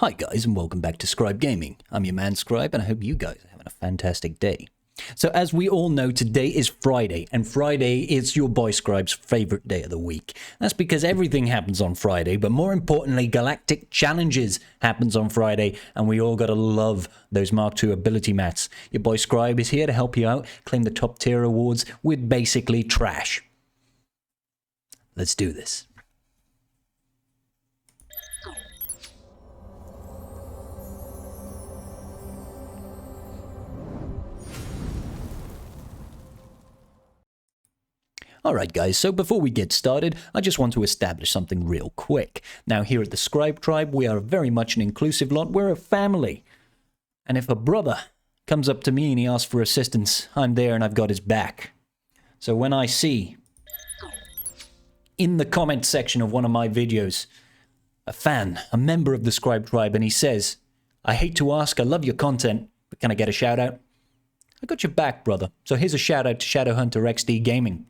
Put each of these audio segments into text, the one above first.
Hi guys and welcome back to Scribe Gaming. I'm your man Scribe and I hope you guys are having a fantastic day. So as we all know, today is Friday, and Friday is your boy Scribe's favorite day of the week. That's because everything happens on Friday, but more importantly, Galactic Challenges happens on Friday, and we all gotta love those Mark II ability mats. Your boy Scribe is here to help you out, claim the top tier awards with basically trash. Let's do this. Alright guys, so before we get started, I just want to establish something real quick. Now here at the Scribe Tribe, we are very much an inclusive lot, we're a family. And if a brother comes up to me and he asks for assistance, I'm there and I've got his back. So when I see in the comment section of one of my videos, a fan, a member of the Scribe Tribe, and he says, I hate to ask, I love your content, but can I get a shout out? I got your back, brother. So here's a shout out to Shadowhunter XD Gaming.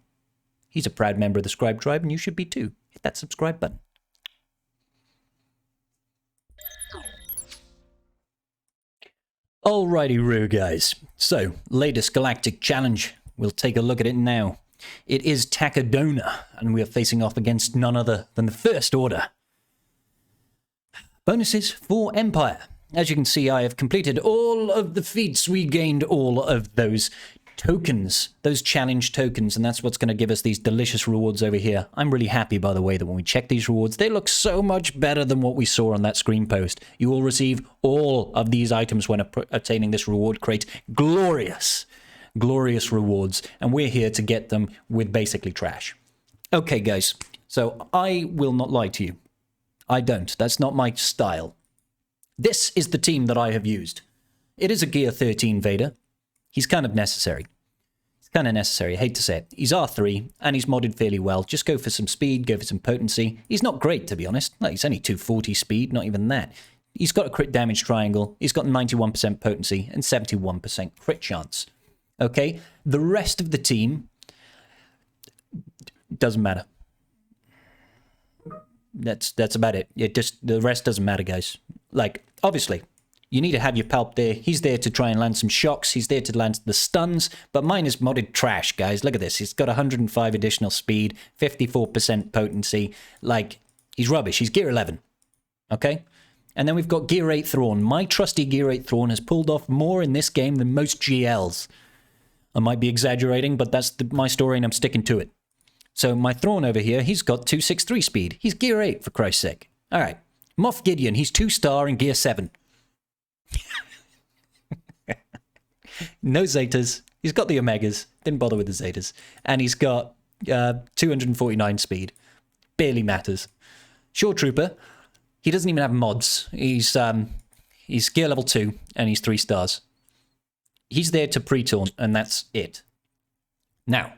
He's a proud member of the Scribe Tribe, and you should be too. Hit that subscribe button. Alrighty, Roo guys. So, latest Galactic Challenge. We'll take a look at it now. It is Takadona, and we are facing off against none other than the First Order. Bonuses for Empire. As you can see, I have completed all of the feats. We gained all of those tokens, those challenge tokens, and that's what's going to give us these delicious rewards over here. I'm really happy, by the way, that when we check these rewards, they look so much better than what we saw on that screen post. You will receive all of these items when obtaining this reward crate. Glorious, glorious rewards, and we're here to get them with basically trash. Okay, guys, so I will not lie to you. I don't. That's not my style. This is the team that I have used. It is a Gear 13 Vader. He's kind of necessary. It's kind of necessary, I hate to say it. He's R3, and he's modded fairly well. Just go for some speed, go for some potency. He's not great, to be honest. Like, he's only 240 speed, not even that. He's got a crit damage triangle, he's got 91% potency, and 71% crit chance. Okay? The rest of the team doesn't matter. That's about it. The rest doesn't matter, guys. Like, obviously, you need to have your Palp there. He's there to try and land some shocks. He's there to land the stuns. But mine is modded trash, guys. Look at this. He's got 105 additional speed, 54% potency. Like, he's rubbish. He's Gear 11. Okay? And then we've got Gear 8 Thrawn. My trusty Gear 8 Thrawn has pulled off more in this game than most GLs. I might be exaggerating, but that's my story and I'm sticking to it. So my Thrawn over here, he's got 263 speed. He's Gear 8, for Christ's sake. All right. Moff Gideon, he's 2-star in Gear 7. No Zetas. He's got the Omegas. Didn't bother with the Zetas. And he's got 249 speed. Barely matters. Shore Trooper. He doesn't even have mods. He's Gear level 2 and he's 3 stars. He's there to pre-taunt and that's it. Now,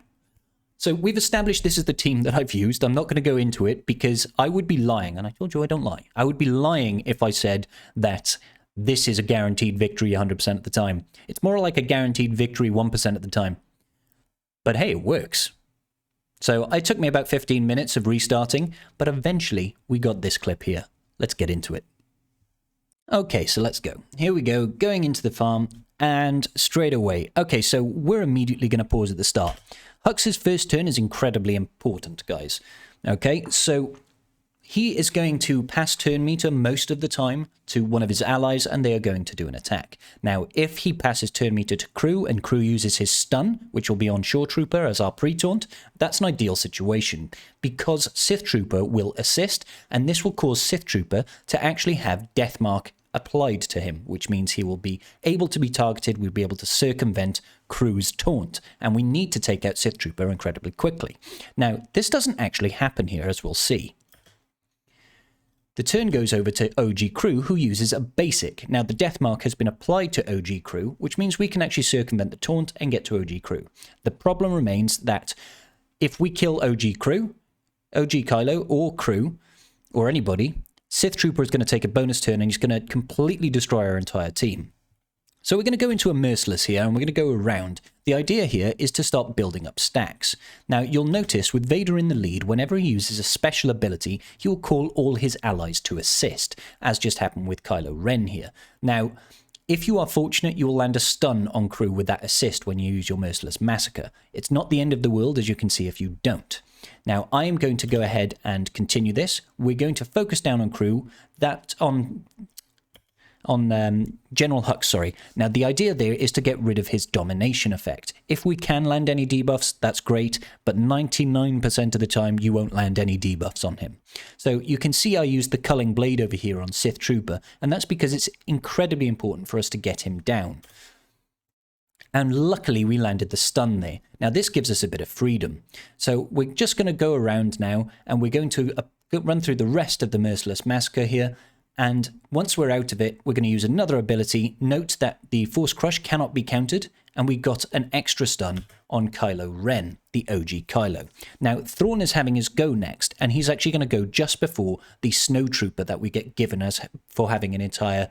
so we've established this is the team that I've used. I'm not going to go into it because I would be lying. And I told you I don't lie. I would be lying if I said that this is a guaranteed victory 100% of the time. It's more like a guaranteed victory 1% of the time. But hey, it works. So it took me about 15 minutes of restarting, but eventually we got this clip here. Let's get into it. Okay, so let's go. Here we go, going into the farm, and straight away. Okay, so we're immediately going to pause at the start. Hux's first turn is incredibly important, guys. Okay, so he is going to pass turn meter most of the time to one of his allies, and they are going to do an attack. Now, if he passes turn meter to Crew, and Crew uses his stun, which will be on Shore Trooper as our pre-taunt, that's an ideal situation, because Sith Trooper will assist, and this will cause Sith Trooper to actually have Death Mark applied to him, which means he will be able to be targeted, we'll be able to circumvent Crew's taunt, and we need to take out Sith Trooper incredibly quickly. Now, this doesn't actually happen here, as we'll see. The turn goes over to OG Crew, who uses a basic. Now, the Death Mark has been applied to OG Crew, which means we can actually circumvent the taunt and get to OG Crew. The problem remains that if we kill OG Crew, OG Kylo, or Crew, or anybody, Sith Trooper is going to take a bonus turn and he's going to completely destroy our entire team. So we're going to go into a Merciless here, and we're going to go around. The idea here is to start building up stacks. Now, you'll notice with Vader in the lead, whenever he uses a special ability, he will call all his allies to assist, as just happened with Kylo Ren here. Now, if you are fortunate, you will land a stun on crew with that assist when you use your Merciless Massacre. It's not the end of the world, as you can see, if you don't. Now, I am going to go ahead and continue this. We're going to focus down on crew, General Hux, sorry. Now, the idea there is to get rid of his domination effect. If we can land any debuffs, that's great, but 99% of the time, you won't land any debuffs on him. So you can see I used the Culling Blade over here on Sith Trooper, and that's because it's incredibly important for us to get him down. And luckily, we landed the stun there. Now, this gives us a bit of freedom. So we're just going to go around now, and we're going to run through the rest of the Merciless Massacre here. And once we're out of it, we're going to use another ability. Note that the Force Crush cannot be countered, and we got an extra stun on Kylo Ren, the OG Kylo. Now, Thrawn is having his go next, and he's actually going to go just before the Snowtrooper that we get given us for having an entire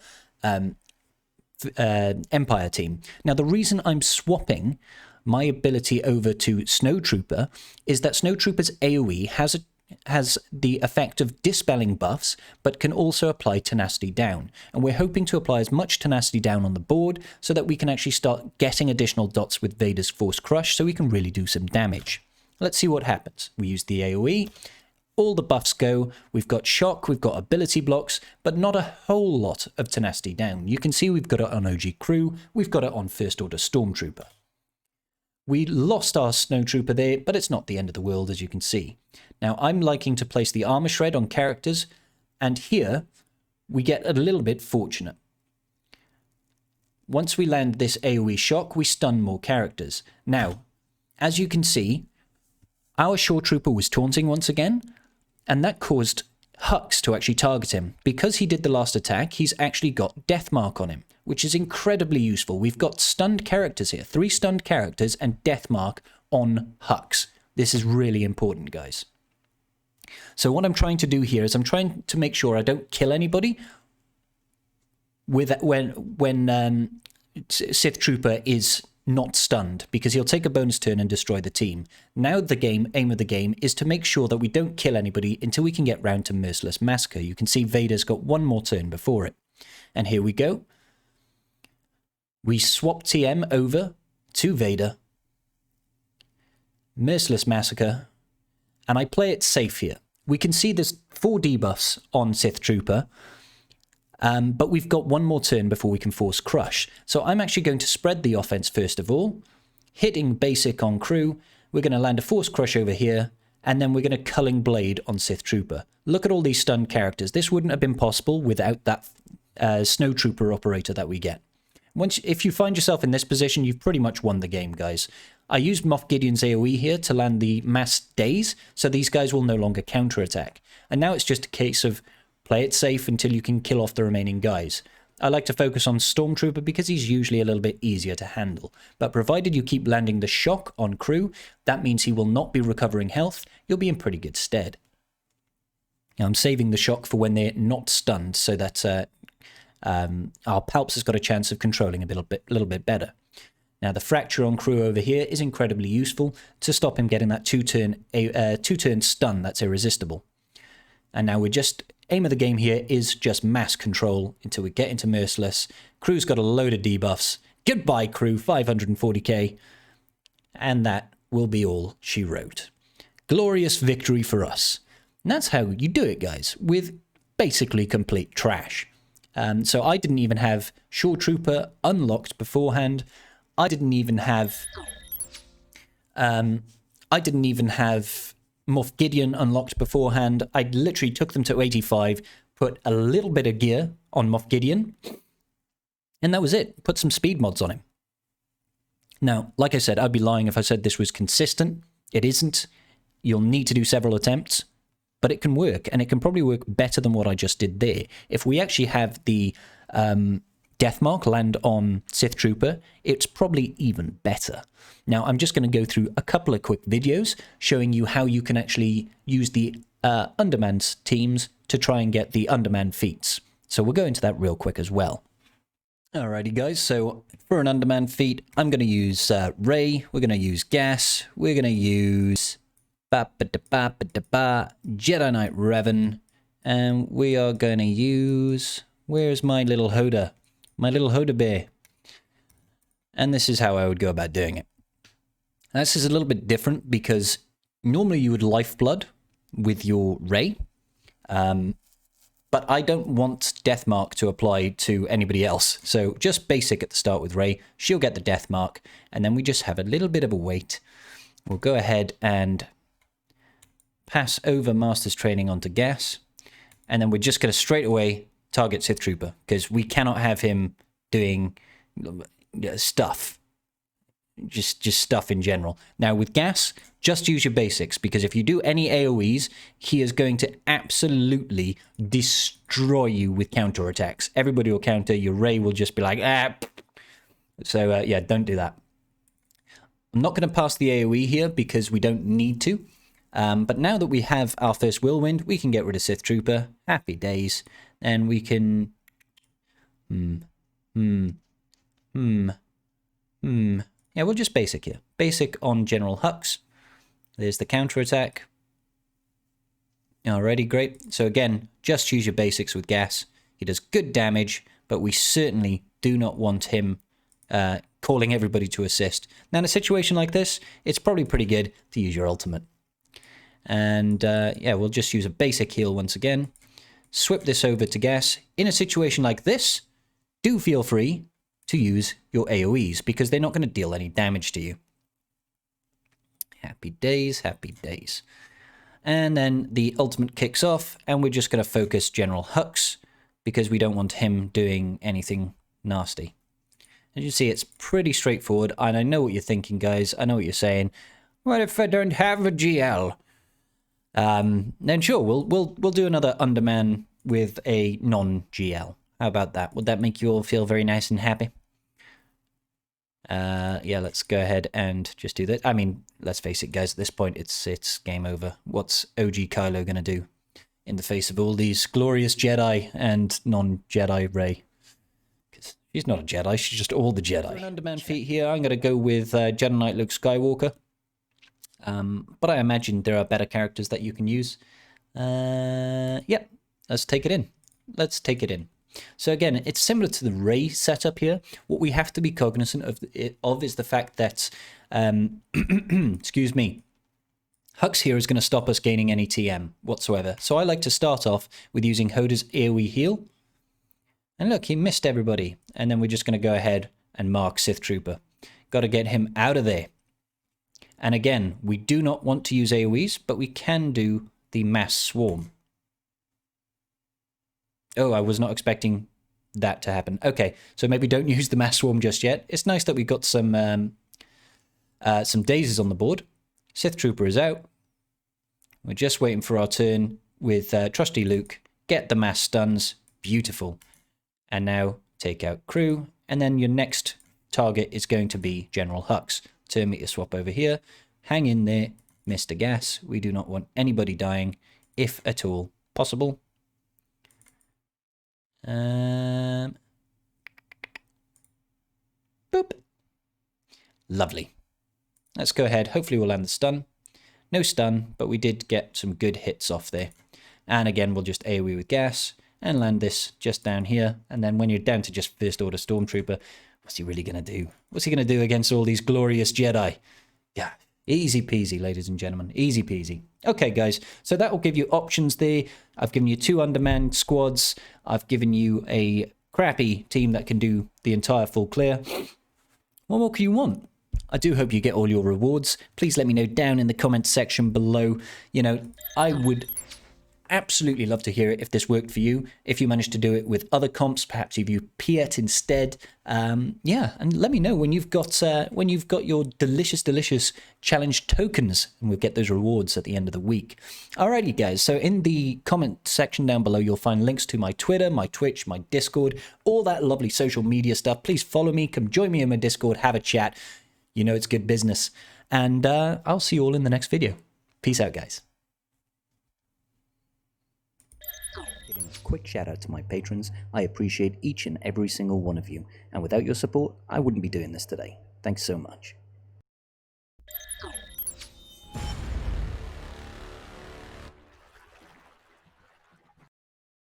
Empire team. Now, the reason I'm swapping my ability over to Snowtrooper is that Snowtrooper's AoE has the effect of dispelling buffs, but can also apply tenacity down. And we're hoping to apply as much tenacity down on the board so that we can actually start getting additional dots with Vader's Force Crush so we can really do some damage. Let's see what happens. We use the AoE. All the buffs go. We've got shock, we've got ability blocks, but not a whole lot of tenacity down. You can see we've got it on OG Crew, we've got it on First Order Stormtrooper. We lost our Snowtrooper there, but it's not the end of the world, as you can see. Now, I'm liking to place the Armor Shred on characters, and here we get a little bit fortunate. Once we land this AoE shock, we stun more characters. Now, as you can see, our Shore Trooper was taunting once again, and that caused Hux to actually target him. Because he did the last attack, he's actually got Death Mark on him, which is incredibly useful. We've got stunned characters here, 3 stunned characters and Death Mark on Hux. This is really important, guys. So what I'm trying to do here is I'm trying to make sure I don't kill anybody with when Sith Trooper is not stunned, because he'll take a bonus turn and destroy the team. Now the aim of the game is to make sure that we don't kill anybody until we can get round to Merciless Massacre. You can see Vader's got one more turn before it. And here we go. We swap TM over to Vader, Merciless Massacre, and I play it safe here. We can see there's 4 debuffs on Sith Trooper, but we've got one more turn before we can Force Crush. So I'm actually going to spread the offense first of all, hitting basic on crew. We're going to land a Force Crush over here, and then we're going to Culling Blade on Sith Trooper. Look at all these stunned characters. This wouldn't have been possible without that Snowtrooper operator that we get. If you find yourself in this position, you've pretty much won the game, guys. I used Moff Gideon's AoE here to land the mass daze, so these guys will no longer counterattack. And now it's just a case of play it safe until you can kill off the remaining guys. I like to focus on Stormtrooper because he's usually a little bit easier to handle. But provided you keep landing the shock on crew, that means he will not be recovering health. You'll be in pretty good stead. Now I'm saving the shock for when they're not stunned so that our Palps has got a chance of controlling a little bit better. Now the fracture on crew over here is incredibly useful to stop him getting that two-turn stun that's irresistible. And now we're just, aim of the game here is just mass control until we get into Merciless. Crew's got a load of debuffs. Goodbye crew, 540k. And that will be all she wrote. Glorious victory for us. And that's how you do it, guys, with basically complete trash. So I didn't even have Shore Trooper unlocked beforehand. I didn't even have Moff Gideon unlocked beforehand. I literally took them to 85, put a little bit of gear on Moff Gideon, and that was it. Put some speed mods on him. Now, like I said, I'd be lying if I said this was consistent. It isn't. You'll need to do several attempts, but it can work, and it can probably work better than what I just did there. If we actually have the Death Mark land on Sith Trooper, it's probably even better. Now, I'm just going to go through a couple of quick videos showing you how you can actually use the Underman's teams to try and get the Underman feats. So we'll go into that real quick as well. Alrighty guys, so for an Underman feat, I'm going to use Ray, we're going to use Gas, we're going to use Jedi Knight Revan, and we are going to use... Where's my little Hoda? My little Hoda bear. And this is how I would go about doing it. Now, this is a little bit different because normally you would Lifeblood with your Ray, but I don't want Death Mark to apply to anybody else. So just basic at the start with Ray. She'll get the Death Mark, and then we just have a little bit of a wait. We'll go ahead and pass over Master's Training onto Gas, and then we're just going to straight away target Sith Trooper, because we cannot have him doing stuff. Just stuff in general. Now with Gas, just use your basics, because if you do any AoEs, he is going to absolutely destroy you with counterattacks. Everybody will counter, your Ray will just be like, ah. So yeah, don't do that. I'm not going to pass the AoE here because we don't need to. But now that we have our first Whirlwind, we can get rid of Sith Trooper. Happy days. And we can... Yeah, we'll just basic here. Basic on General Hux. There's the counterattack. Alrighty, great. So again, just use your basics with Gas. He does good damage, but we certainly do not want him calling everybody to assist. Now in a situation like this, it's probably pretty good to use your ultimate. And yeah, we'll just use a basic heal once again. Swip this over to Gas. In a situation like this, do feel free to use your AoEs, because they're not going to deal any damage to you. Happy days, happy days. And then the ultimate kicks off, and we're just going to focus General Hux, because we don't want him doing anything nasty. As you see, it's pretty straightforward, and I know what you're thinking, guys. I know what you're saying. What if I don't have a GL? Then sure, we'll do another Underman with a non-GL. How about that? Would that make you all feel very nice and happy? Yeah, let's go ahead and just do that. I mean, let's face it, guys, at this point, it's game over. What's OG Kylo going to do in the face of all these glorious Jedi and non-Jedi Rey? Because she's not a Jedi, she's just all the Jedi. For an Underman feat here, I'm going to go with Jedi Knight Luke Skywalker. But I imagine there are better characters that you can use. Yeah, let's take it in. Let's take it in. So again, it's similar to the Rey setup here. What we have to be cognizant of is the fact that, excuse me, Hux here is going to stop us gaining any TM whatsoever. So I like to start off with using Hoda's AoE heal. And look, he missed everybody. And then we're just going to go ahead and mark Sith Trooper. Got to get him out of there. And again, we do not want to use AoEs, but we can do the Mass Swarm. Oh, I was not expecting that to happen. Okay, so maybe don't use the Mass Swarm just yet. It's nice that we got some daisies on the board. Sith Trooper is out. We're just waiting for our turn with Trusty Luke. Get the mass stuns. Beautiful. And now take out crew. And then your next target is going to be General Hux. Turn meter swap over here. Hang in there, Mr. Gas. We do not want anybody dying, if at all possible. Boop. Lovely. Let's go ahead. Hopefully we'll land the stun. No stun, but we did get some good hits off there. And again, we'll just AoE with Gas and land this just down here. And then when you're down to just First Order Stormtrooper, what's he really going to do? What's he going to do against all these glorious Jedi? Yeah, easy peasy, ladies and gentlemen. Easy peasy. Okay, guys, so that will give you options there. I've given you 2 Underman squads. I've given you a crappy team that can do the entire full clear. What more can you want? I do hope you get all your rewards. Please let me know down in the comments section below. You know, I would absolutely love to hear it if this worked for you. If you managed to do it with other comps, perhaps if you Piet instead. Yeah, and let me know when you've got your delicious challenge tokens, and we'll get those rewards at the end of the week. Alrighty, guys. So in the comment section down below, you'll find links to my Twitter, my Twitch, my Discord, all that lovely social media stuff. Please follow me. Come join me in my Discord. Have a chat. You know it's good business. And I'll see you all in the next video. Peace out, guys. quick shout out to my patrons. I appreciate each and every single one of you, and without your support, I wouldn't be doing this today. Thanks so much.